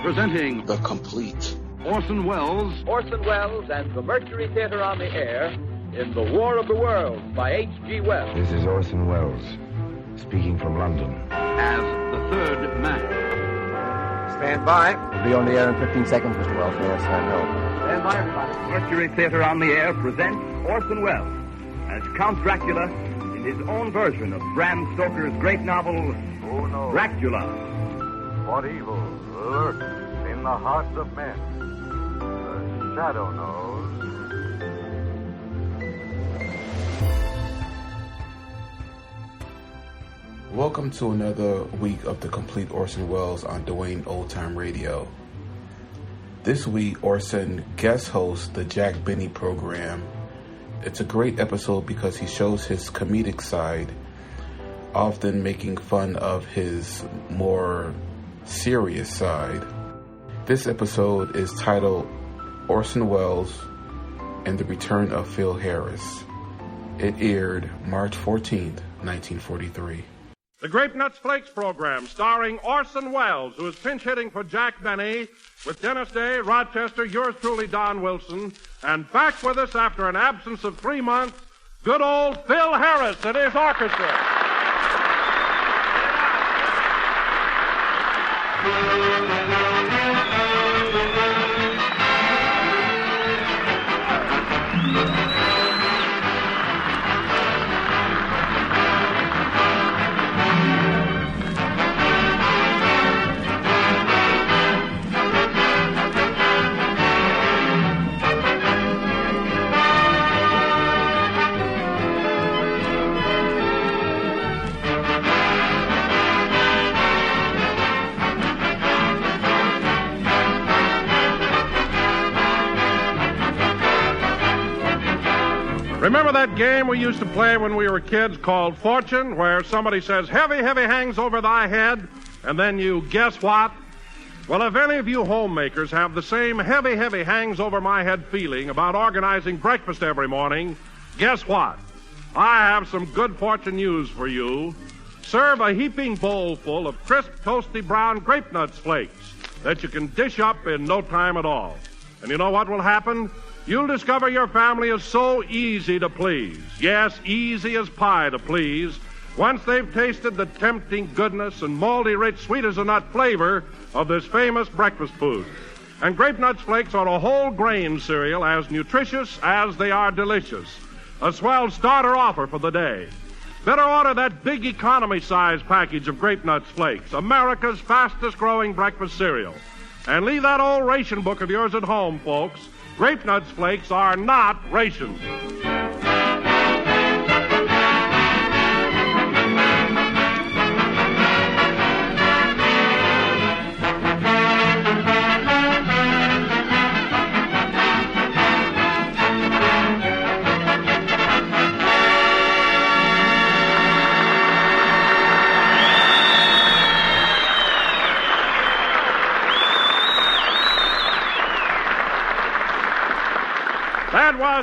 Presenting The Complete Orson Welles. Orson Welles and the Mercury Theater on the air in The War of the Worlds by H.G. Wells. This is Orson Welles, speaking from London. As the third man. Stand by. We'll be on the air in 15 seconds, Mr. Wells. Yes, I know. Stand by, everybody. Mercury Theater on the air presents Orson Welles as Count Dracula in his own version of Bram Stoker's great novel, Who knows Dracula. what evil lurks in the hearts of men? The shadow knows. Welcome to another week of The Complete Orson Welles on Dwayne Old Time Radio. This week, Orson guest hosts the Jack Benny program. It's a great episode because he shows his comedic side, often making fun of his more serious side. This episode is titled Orson Welles and the Return of Phil Harris. It aired March 14th, 1943. The Grape Nuts Flakes program, starring Orson Welles, who is pinch hitting for Jack Benny, with Dennis Day, Rochester, yours truly, Don Wilson, and back with us after an absence of 3 months, good old Phil Harris and his orchestra. Remember that game we used to play when we were kids called Fortune, where somebody says, heavy, heavy hangs over thy head, and then you guess what? Well, if any of you homemakers have the same heavy, heavy hangs over my head feeling about organizing breakfast every morning, guess what? I have some good fortune news for you. Serve a heaping bowl full of crisp, toasty brown grape nuts flakes that you can dish up in no time at all. And you know what will happen? You'll discover your family is so easy to please. Yes, easy as pie to please. Once they've tasted the tempting goodness and moldy, rich, sweet as a nut flavor of this famous breakfast food. And Grape Nuts Flakes are a whole grain cereal as nutritious as they are delicious. A swell starter offer for the day. Better order that big economy size package of Grape Nuts Flakes, America's fastest growing breakfast cereal. And leave that old ration book of yours at home, folks. Grape Nuts Flakes are not rations.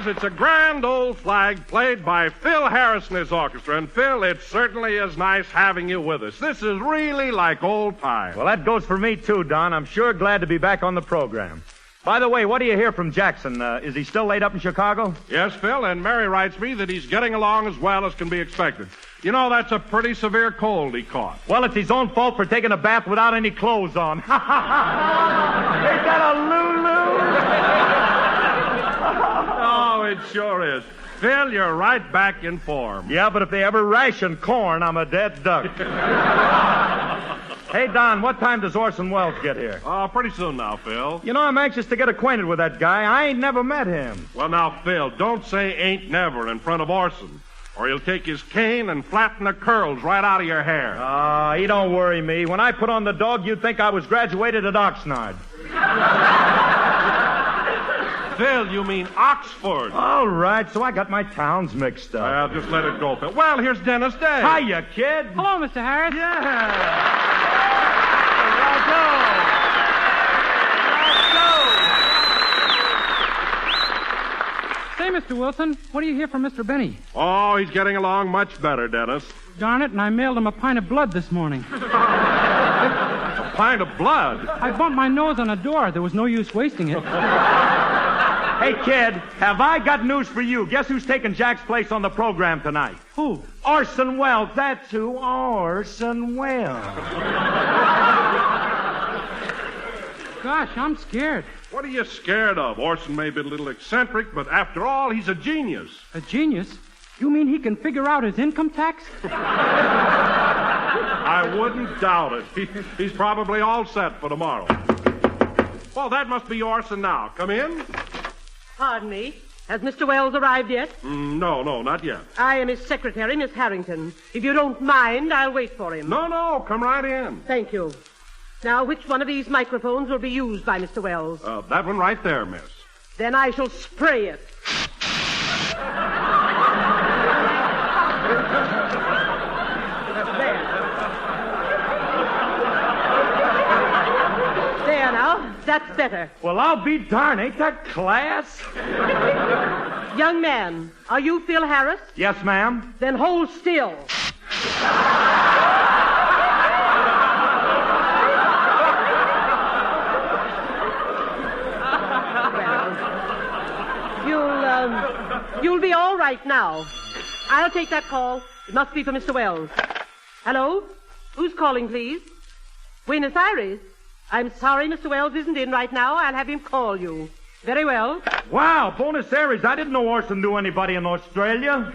It's a grand old flag played by Phil Harris and his orchestra. And, Phil, it certainly is nice having you with us. This is really like old times. Well, that goes for me, too, Don. I'm sure glad to be back on the program. By the way, what do you hear from Jackson? Is he still laid up in Chicago? Yes, Phil, and Mary writes me that he's getting along as well as can be expected. You know, that's a pretty severe cold he caught. Well, it's his own fault for taking a bath without any clothes on. Ain't that a Lulu? Oh, it sure is. Phil, you're right back in form. Yeah, but if they ever ration corn, I'm a dead duck. Hey, Don, what time does Orson Welles get here? Oh, pretty soon now, Phil. You know, I'm anxious to get acquainted with that guy. I ain't never met him. Well, now, Phil, don't say ain't never in front of Orson, or he'll take his cane and flatten the curls right out of your hair. He don't worry me. When I put on the dog, you'd think I was graduated at Oxnard. Phil, you mean Oxford. All right, so I got my towns mixed up. Well, just let it go, Phil. Well, here's Dennis Day. Hiya, kid. Hello, Mr. Harris. Yeah. Say, Mr. Wilson, what do you hear from Mr. Benny? Oh, he's getting along much better, Dennis. Darn it, and I mailed him a pint of blood this morning. pint of blood. I bumped my nose on a door. There was no use wasting it. Hey, kid, have I got news for you? Guess who's taking Jack's place on the program tonight? Who? Orson Welles. That's who. Orson Welles. Gosh, I'm scared. What are you scared of? Orson may be a little eccentric, but after all, he's a genius. A genius? You mean he can figure out his income tax? I wouldn't doubt it. He's probably all set for tomorrow. Well, that must be Orson now. Come in. Pardon me. Has Mr. Wells arrived yet? No, not yet. I am his secretary, Miss Harrington. If you don't mind, I'll wait for him. No, come right in. Thank you. Now, which one of these microphones will be used by Mr. Wells? That one right there, miss. Then I shall spray it. There now. That's better. Well, I'll be darned. Ain't that class? Young man, are you Phil Harris? Yes, ma'am. Then hold still. You'll be all right now. I'll take that call. It must be for Mr. Wells. Hello? Who's calling, please? Buenos Aires? I'm sorry Mr. Wells isn't in right now. I'll have him call you. Very well. Wow, Buenos Aires. I didn't know Orson knew anybody in Australia.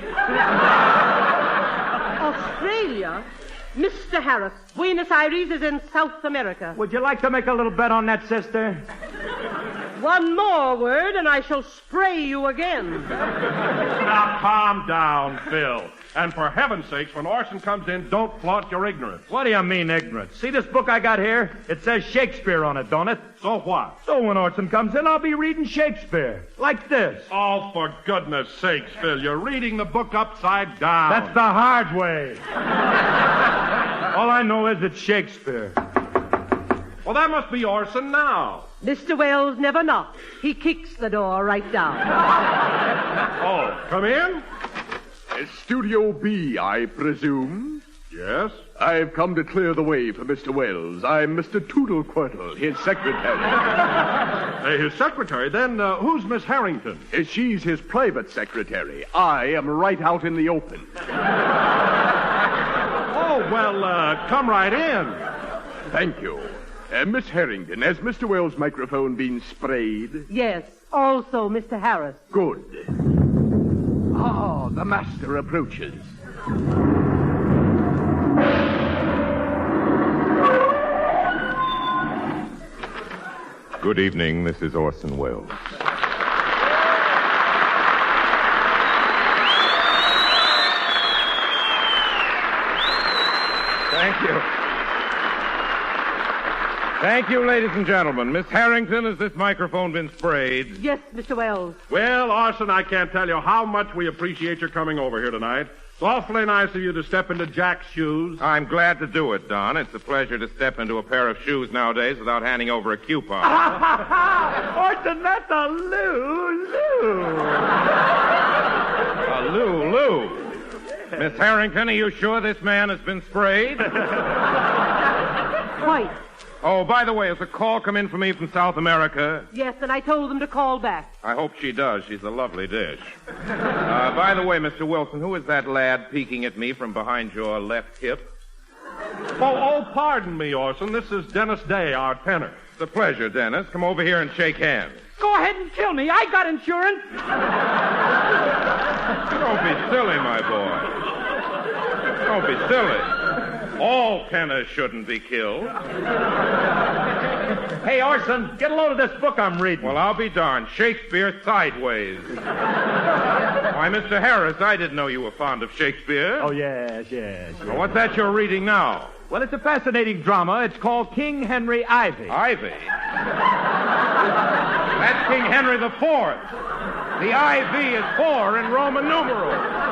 Australia? Mr. Harris, Buenos Aires is in South America. Would you like to make a little bet on that, sister? One more word and I shall spray you again. Now, calm down, Phil. And for heaven's sakes, when Orson comes in, don't flaunt your ignorance. What do you mean, ignorance? See this book I got here? It says Shakespeare on it, don't it? So what? So when Orson comes in, I'll be reading Shakespeare. Like this. Oh, for goodness sakes, Phil, you're reading the book upside down. That's the hard way. All I know is it's Shakespeare. Well, that must be Orson now. Mr. Wells never knocks. He kicks the door right down. Oh, come in? Studio B, I presume? Yes? I've come to clear the way for Mr. Wells. I'm Mr. Toodlequirtle, his secretary. His secretary? Then who's Miss Harrington? She's his private secretary. I am right out in the open. Oh, well, come right in. Thank you. Miss Harrington, has Mr. Wells' microphone been sprayed? Yes, also Mr. Harris. Good. Ah, the master approaches. Good evening, this is Orson Welles. Thank you. Thank you, ladies and gentlemen. Miss Harrington, has this microphone been sprayed? Yes, Mr. Wells. Well, Orson, I can't tell you how much we appreciate your coming over here tonight. It's awfully nice of you to step into Jack's shoes. I'm glad to do it, Don. It's a pleasure to step into a pair of shoes nowadays without handing over a coupon. Orson, that's a Lulu. A Lulu. Miss Harrington, are you sure this man has been sprayed? Quite. Oh, by the way, has a call come in for me from South America? Yes, and I told them to call back. I hope she does. She's a lovely dish. By the way, Mr. Wilson, who is that lad peeking at me from behind your left hip? Oh, pardon me, Orson. This is Dennis Day, our tenor. It's a pleasure, Dennis. Come over here and shake hands. Go ahead and kill me. I got insurance. Don't be silly, my boy. Don't be silly. All tenors shouldn't be killed. Hey, Orson, get a load of this book I'm reading. Well, I'll be darned. Shakespeare sideways. Why, Mr. Harris, I didn't know you were fond of Shakespeare. Oh, yes. Well, what's that you're reading now? Well, it's a fascinating drama. It's called King Henry Ivy. Ivy? That's King Henry IV. The IV is 4 in Roman numerals.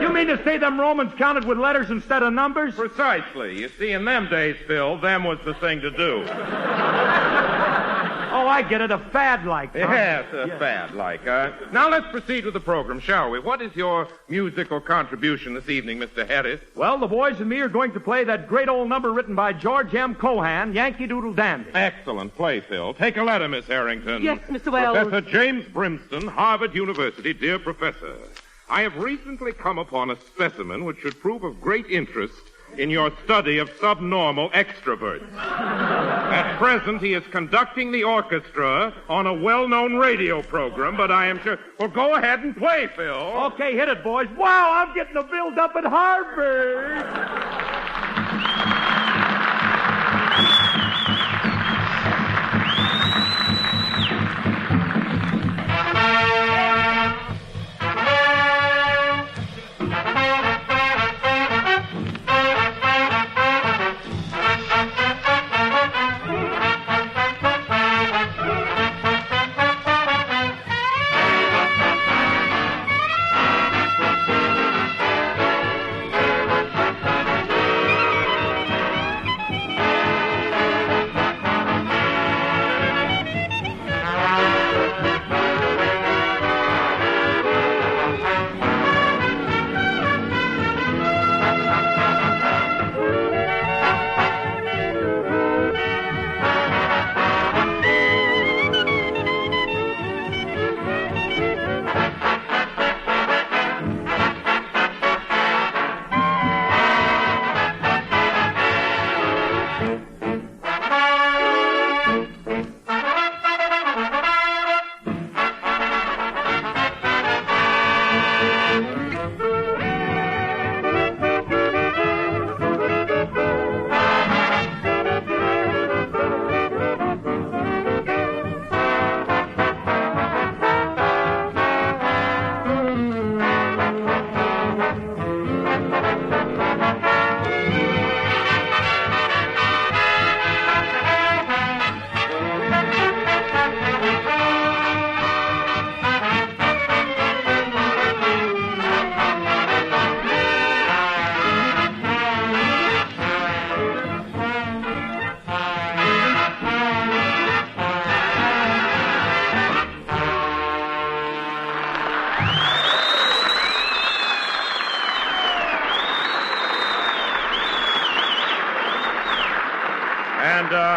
You mean to say them Romans counted with letters instead of numbers? Precisely. You see, in them days, Phil, them was the thing to do. Oh, I get it. A fad-like. Huh? Yes, fad-like. Now let's proceed with the program, shall we? What is your musical contribution this evening, Mr. Harris? Well, the boys and me are going to play that great old number written by George M. Cohan, Yankee Doodle Dandy. Excellent play, Phil. Take a letter, Miss Harrington. Yes, Mr. Wells. Professor James Brimston, Harvard University. Dear Professor, I have recently come upon a specimen which should prove of great interest in your study of subnormal extroverts. At present, he is conducting the orchestra on a well-known radio program, but I am sure... Well, go ahead and play, Phil. Okay, hit it, boys. Wow, I'm getting a build up at Harvard.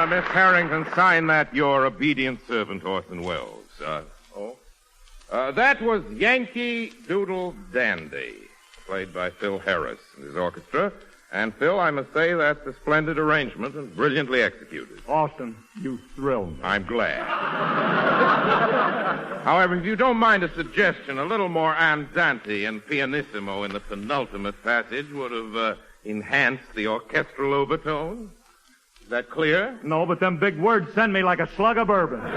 Miss Harrington, sign that your obedient servant, Orson Welles. That was Yankee Doodle Dandy, played by Phil Harris and his orchestra. And, Phil, I must say that's a splendid arrangement and brilliantly executed. Austin, you thrilled me. I'm glad. However, if you don't mind a suggestion, a little more andante and pianissimo in the penultimate passage would have enhanced the orchestral overtone. Is that clear? No, but them big words send me like a slug of bourbon. Miss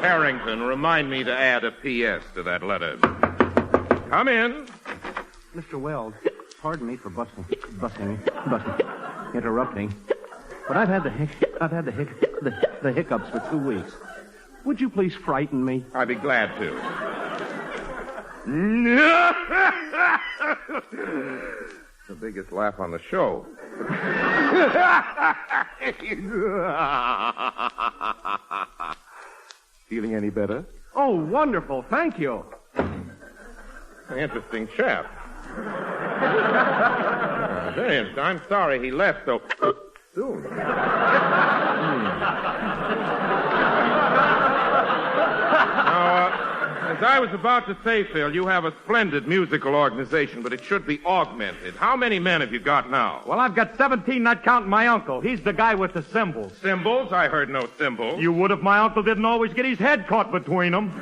Harrington, remind me to add a P.S. to that letter. Come in. Mr. Wells, pardon me for interrupting, but I've had the hiccups for 2 weeks. Would you please frighten me? I'd be glad to. The biggest laugh on the show. Feeling any better? Oh, wonderful. Thank you. Interesting chap. Very interesting. I'm sorry he left so soon. As I was about to say, Phil, you have a splendid musical organization, but it should be augmented. How many men have you got now? Well, I've got 17, not counting my uncle. He's the guy with the cymbals. Cymbals? I heard no cymbals. You would if my uncle didn't always get his head caught between them.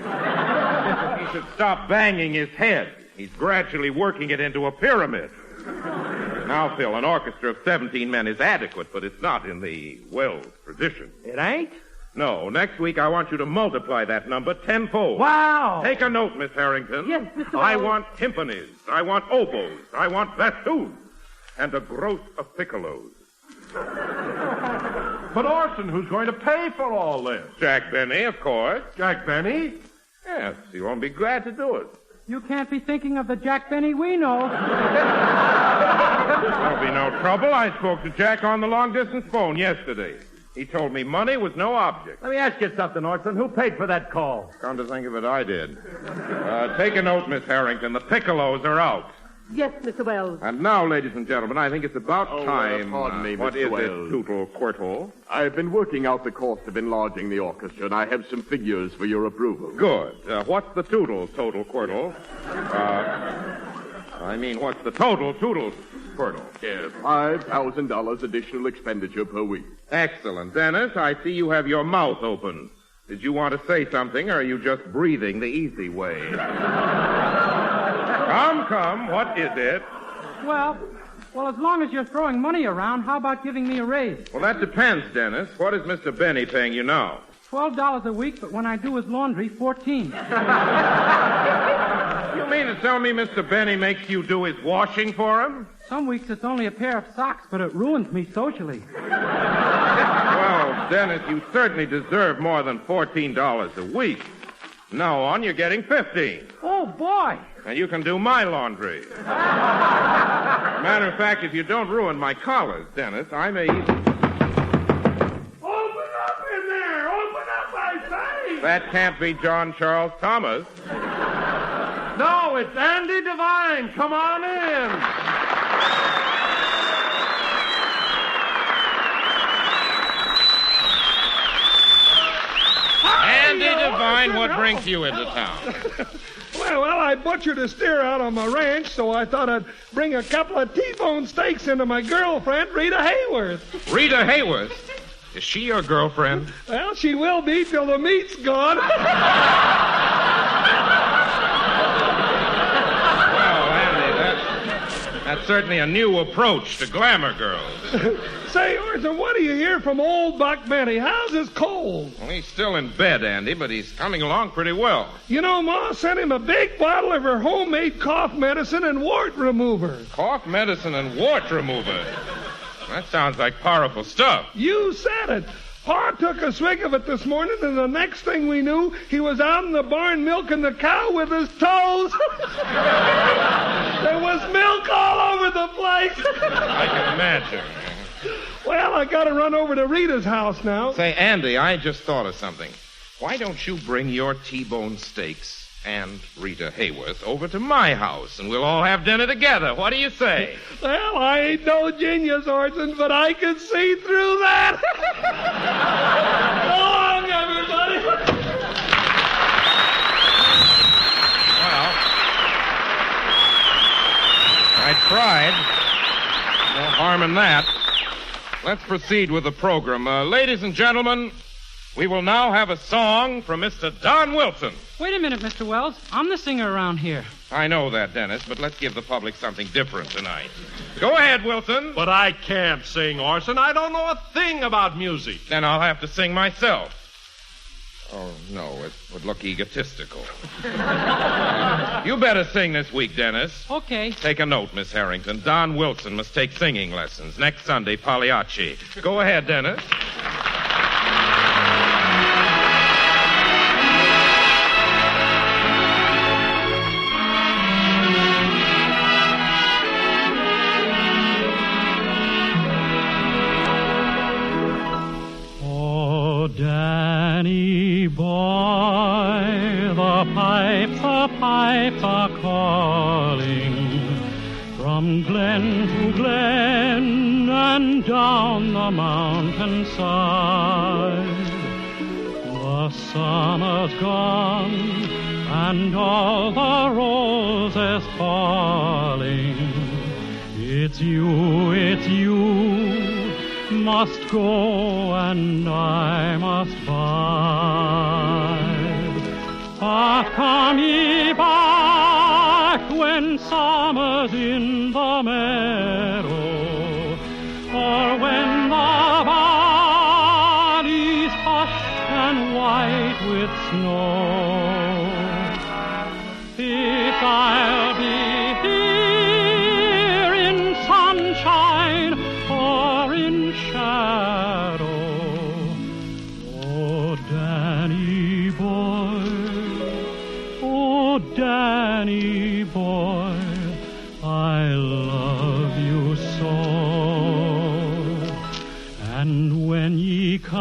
He should stop banging his head. He's gradually working it into a pyramid. Now, Phil, an orchestra of 17 men is adequate, but it's not in the Wells tradition. It ain't? No. Next week, I want you to multiply that number tenfold. Wow! Take a note, Miss Harrington. Yes, Mr. I Wells. want timpanis. I want oboes. I want bassoons. And a gross of piccolos. But Orson, who's going to pay for all this? Jack Benny, of course. Jack Benny? Yes, you won't be glad to do it. You can't be thinking of the Jack Benny we know. There'll be no trouble. I spoke to Jack on the long-distance phone yesterday. He told me money was no object. Let me ask you something, Orson. Who paid for that call? Come to think of it, I did. Take a note, Miss Harrington. The piccolos are out. Yes, Mr. Wells. And now, ladies and gentlemen, I think it's about time. Pardon me, what Mr. is Wells. it, Tootle Quirtle? I've been working out the cost of enlarging the orchestra, and I have some figures for your approval. Good. What's the total Quirtle? What's the total Quirtle? $5,000 additional expenditure per week. Excellent. Dennis, I see you have your mouth open. Did you want to say something, or are you just breathing the easy way? Come, what is it? Well, as long as you're throwing money around, how about giving me a raise? Well, that depends, Dennis. What is Mr. Benny paying you now? $12 a week, but when I do his laundry, $14. You mean to tell me Mr. Benny makes you do his washing for him? Some weeks it's only a pair of socks, but it ruins me socially. Well, Dennis, you certainly deserve more than $14 a week. From now on, you're getting $15. Oh, boy. And you can do my laundry. Matter of fact, if you don't ruin my collars, Dennis, I may even... Open up in there! Open up, I say! That can't be John Charles Thomas. No, it's Andy Devine. Come on in. Andy Devine, what brings you into town? Well, I butchered a steer out on my ranch, so I thought I'd bring a couple of T-bone steaks into my girlfriend, Rita Hayworth. Rita Hayworth? Is she your girlfriend? Well, she will be till the meat's gone. Well, Andy, that's certainly a new approach to glamour girls. Say, Orson, what do you hear from old Buck Benny? How's his cold? Well, he's still in bed, Andy, but he's coming along pretty well. You know, Ma sent him a big bottle of her homemade cough medicine and wart remover. Cough medicine and wart remover? That sounds like powerful stuff. You said it. Pa took a swig of it this morning, and the next thing we knew, he was out in the barn milking the cow with his toes. There was milk all over the place. I can imagine. Well, I gotta run over to Rita's house now. Say, Andy, I just thought of something. Why don't you bring your T-bone steaks and Rita Hayworth over to my house, and we'll all have dinner together? What do you say? Well, I ain't no genius, Orson, but I can see through that. So long, everybody. Well, I tried. No harm in that. Let's proceed with the program. Ladies and gentlemen, we will now have a song from Mr. Don Wilson. Wait a minute, Mr. Wells. I'm the singer around here. I know that, Dennis, but let's give the public something different tonight. Go ahead, Wilson. But I can't sing, Orson. I don't know a thing about music. Then I'll have to sing myself. Oh, no, it would look egotistical. You better sing this week, Dennis. Okay. Take a note, Miss Harrington. Don Wilson must take singing lessons. Next Sunday, Pagliacci. Go ahead, Dennis. Danny boy, the pipes are calling from glen to glen and down the mountainside. The summer's gone and all the roses falling. It's you. Must go and I must bide. But come ye back when summer's in the meadow, or when the valley's hushed and white with snow. If I'll be here in sunshine or in shadow. Oh, Danny boy, I love you so. And when ye come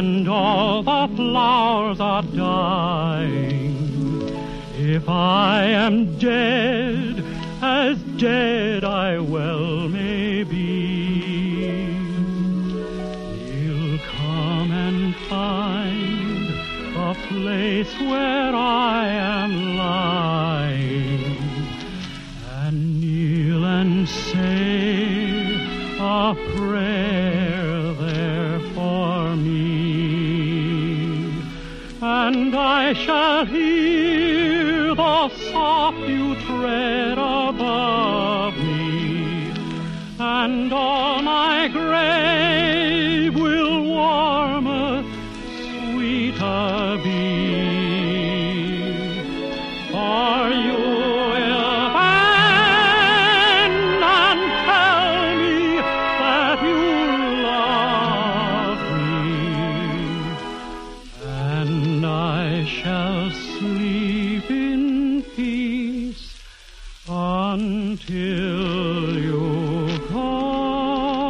and all the flowers are dying. If I am dead, as dead I well may be, he'll come and find a place where I am lying, and kneel and say a prayer there for me, and I shall hear the soft dew tread above me, and on my grave will warmer, sweeter be. For you will bend and tell me that you love me, and I shall sleep in peace until you come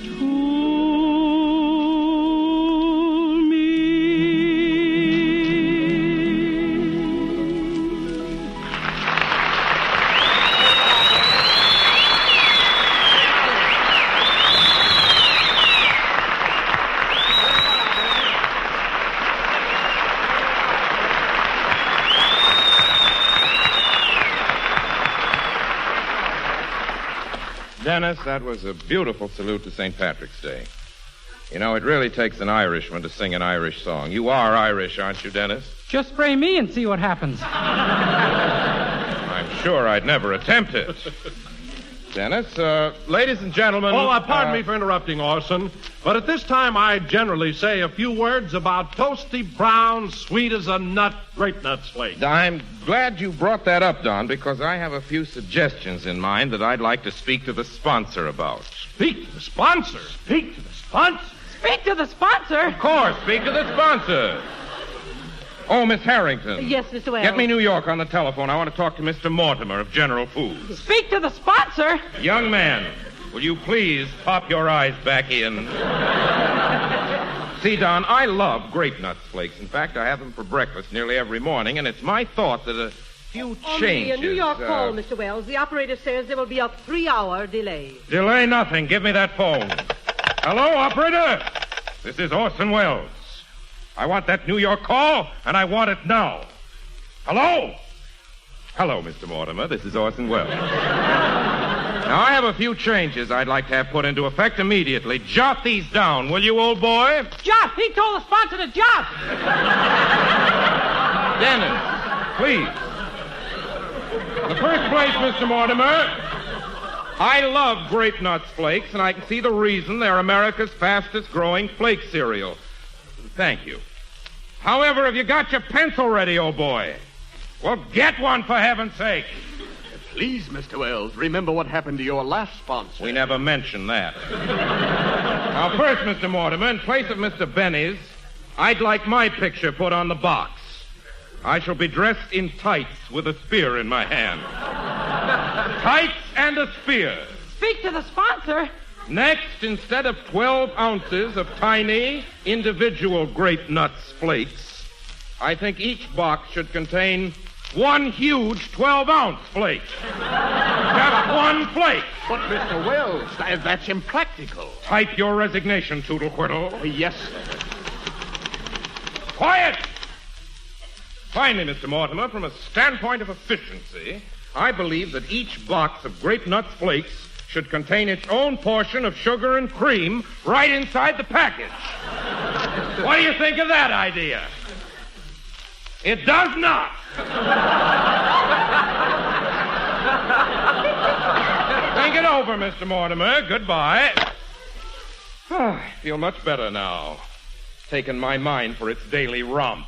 to me. Dennis, that was a beautiful salute to St. Patrick's Day. You know, it really takes an Irishman to sing an Irish song. You are Irish, aren't you, Dennis? Just spray me and see what happens. I'm sure I'd never attempt it. Dennis, ladies and gentlemen... Pardon me for interrupting, Orson, but at this time I generally say a few words about toasty brown, sweet as a nut, grape nuts flakes. I'm glad you brought that up, Don, because I have a few suggestions in mind that I'd like to speak to the sponsor about. Speak to the sponsor? Speak to the sponsor? Speak to the sponsor? Of course, speak to the sponsor. Oh, Miss Harrington. Yes, Mr. Wells. Get me New York on the telephone. I want to talk to Mr. Mortimer of General Foods. Speak to the sponsor? Young man, will you please pop your eyes back in? See, Don, I love grape nuts flakes. In fact, I have them for breakfast nearly every morning, and it's my thought that a few changes... On the New York call, Mr. Wells, the operator says there will be a 3-hour delay. Delay nothing. Give me that phone. Hello, operator? This is Orson Welles. I want that New York call, and I want it now. Hello? Hello, Mr. Mortimer. This is Orson Welles. Now, I have a few changes I'd like to have put into effect immediately. Jot these down, will you, old boy? Jot! He told the sponsor to jot! Dennis, please. In the first place, Mr. Mortimer, I love grape nuts flakes, and I can see the reason they're America's fastest-growing flake cereal. Thank you. However, have you got your pencil ready, old boy? Well, get one, for heaven's sake. Please, Mr. Wells, remember what happened to your last sponsor. We never mentioned that. Now, first, Mr. Mortimer, in place of Mr. Benny's, I'd like my picture put on the box. I shall be dressed in tights with a spear in my hand. Tights and a spear. Speak to the sponsor. Next, instead of 12 ounces of tiny, individual grape nuts flakes, I think each box should contain one huge 12-ounce flake. Just one flake. But, Mr. Wells, that's impractical. Type your resignation, Toodle-Quiddle. Yes, sir. Quiet! Finally, Mr. Mortimer, from a standpoint of efficiency, I believe that each box of grape nuts flakes should contain its own portion of sugar and cream right inside the package. What do you think of that idea? It does not. Think it over, Mr. Mortimer. Goodbye. I feel much better now. Taken my mind for its daily romp.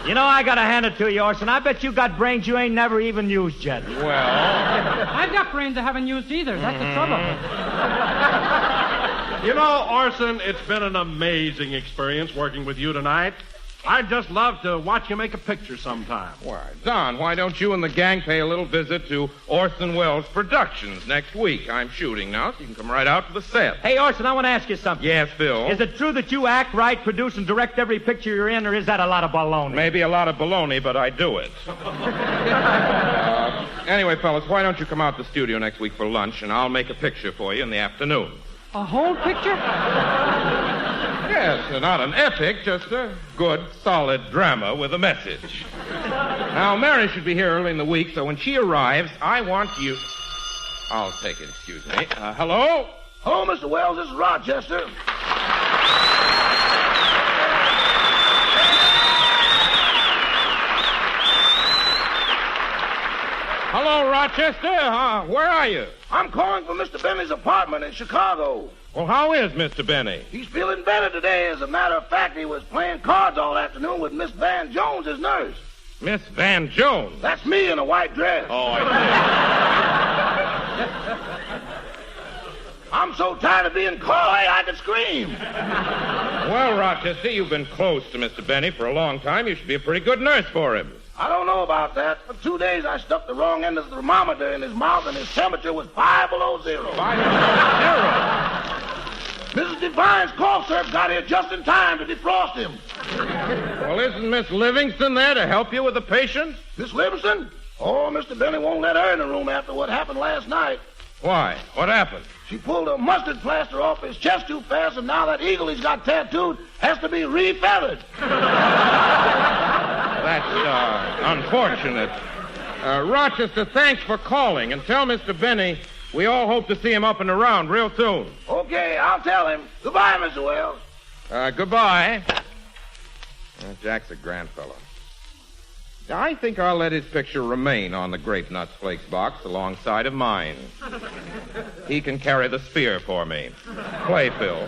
You know, I gotta hand it to you, Orson. I bet you got brains you ain't never even used yet. Well... I've got brains I haven't used either. That's the trouble. You know, Orson, it's been an amazing experience working with you tonight. I'd just love to watch you make a picture sometime. Why, Don, why don't you and the gang pay a little visit to Orson Welles Productions next week? I'm shooting now, so you can come right out to the set. Hey, Orson, I want to ask you something. Yes, Phil? Is it true that you act, write, produce, and direct every picture you're in, or is that a lot of baloney? Maybe a lot of baloney, but I do it. Anyway, fellas, why don't you come out to the studio next week for lunch, and I'll make a picture for you in the afternoon. A whole picture? Yes, not an epic, just a good, solid drama with a message. Now, Mary should be here early in the week, so when she arrives, I want you... I'll take it, excuse me. Hello? Hello, Mr. Wells. This is Rochester. Hello, Rochester. Where are you? I'm calling from Mr. Benny's apartment in Chicago. Well, how is Mr. Benny? He's feeling better today. As a matter of fact, he was playing cards all afternoon with Miss Van Jones, his nurse. Miss Van Jones? That's me in a white dress. Oh, I see. I'm so tired of being coy, I could scream. Well, Rochester, you've been close to Mr. Benny for a long time. You should be a pretty good nurse for him. I don't know about that. For 2 days, I stuck the wrong end of the thermometer in his mouth, and his temperature was 5 below zero. 5 below zero? Mrs. Devine's cough syrup got here just in time to defrost him. Well, isn't Miss Livingston there to help you with the patient? Miss Livingston? Oh, Mr. Benny won't let her in the room after what happened last night. Why? What happened? She pulled a mustard plaster off his chest too fast, and now that eagle he's got tattooed has to be re-feathered. That's unfortunate. Rochester, thanks for calling, and tell Mr. Benny we all hope to see him up and around real soon. Okay, I'll tell him. Goodbye, Mr. Wells. Goodbye. Jack's a grand fellow. I think I'll let his picture remain on the Grape Nuts Flakes box alongside of mine. He can carry the spear for me. Play, Phil.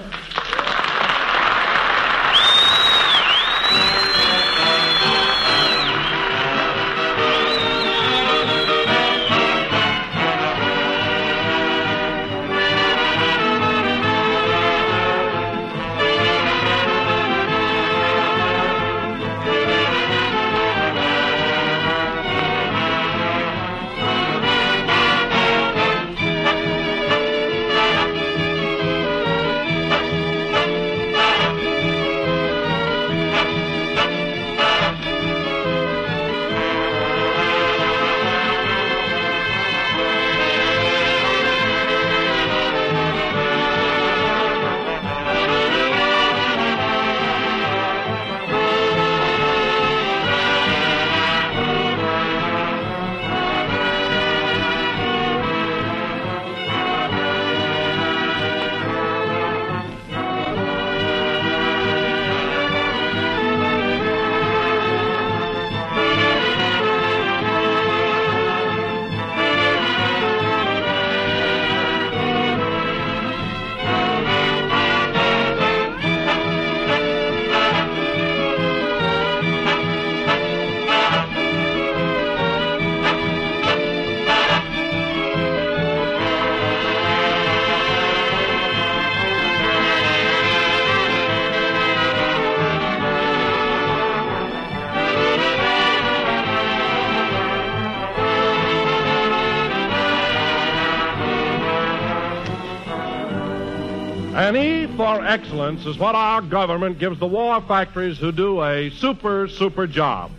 An E for excellence is what our government gives the war factories who do a super job.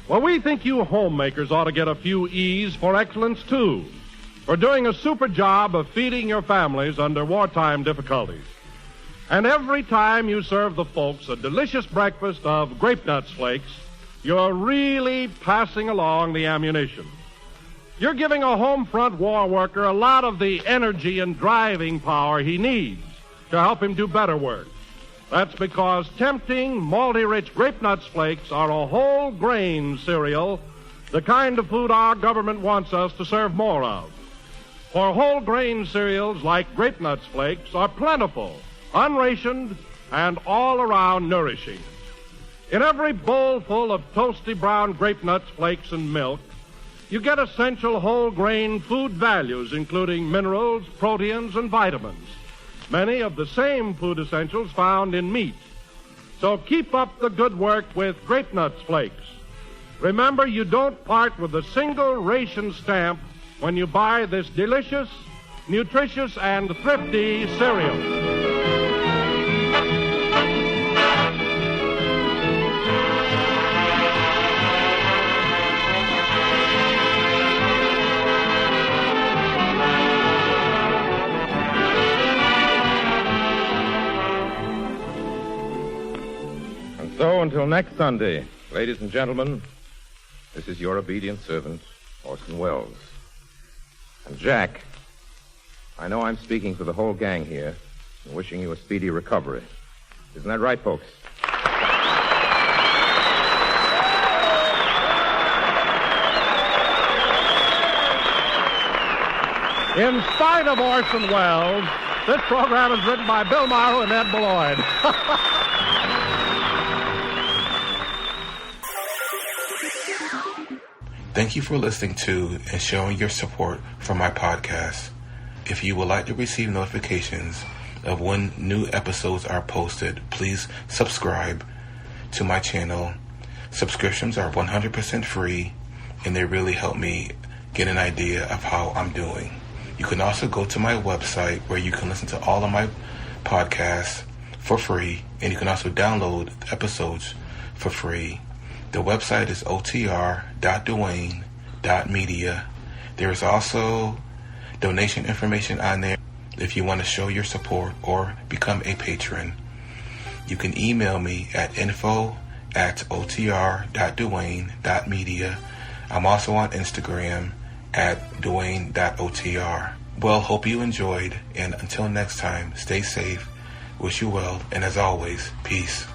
Well, we think you homemakers ought to get a few E's for excellence, too, for doing a super job of feeding your families under wartime difficulties. And every time you serve the folks a delicious breakfast of Grape Nuts Flakes, you're really passing along the ammunition. You're giving a home front war worker a lot of the energy and driving power he needs to help him do better work. That's because tempting, malty-rich Grape Nuts Flakes are a whole grain cereal, the kind of food our government wants us to serve more of. For whole grain cereals like Grape Nuts Flakes are plentiful, unrationed, and all around nourishing. In every bowl full of toasty brown Grape Nuts Flakes and milk, you get essential whole grain food values, including minerals, proteins, and vitamins. Many of the same food essentials found in meat. So keep up the good work with Grape Nuts Flakes. Remember, you don't part with a single ration stamp when you buy this delicious, nutritious, and thrifty cereal. So, until next Sunday, ladies and gentlemen, this is your obedient servant, Orson Welles. And Jack, I know I'm speaking for the whole gang here and wishing you a speedy recovery. Isn't that right, folks? In spite of Orson Welles, this program is written by Bill Morrow and Ed Beloyd. Thank you for listening to and showing your support for my podcast. If you would like to receive notifications of when new episodes are posted, please subscribe to my channel. Subscriptions are 100% free, and they really help me get an idea of how I'm doing. You can also go to my website where you can listen to all of my podcasts for free, and you can also download episodes for free. The website is otr.duane.media. There is also donation information on there if you want to show your support or become a patron. You can email me at info@otr.duane.media. I'm also on Instagram at duane.otr. Well, hope you enjoyed, and until next time, stay safe, wish you well, and as always, peace.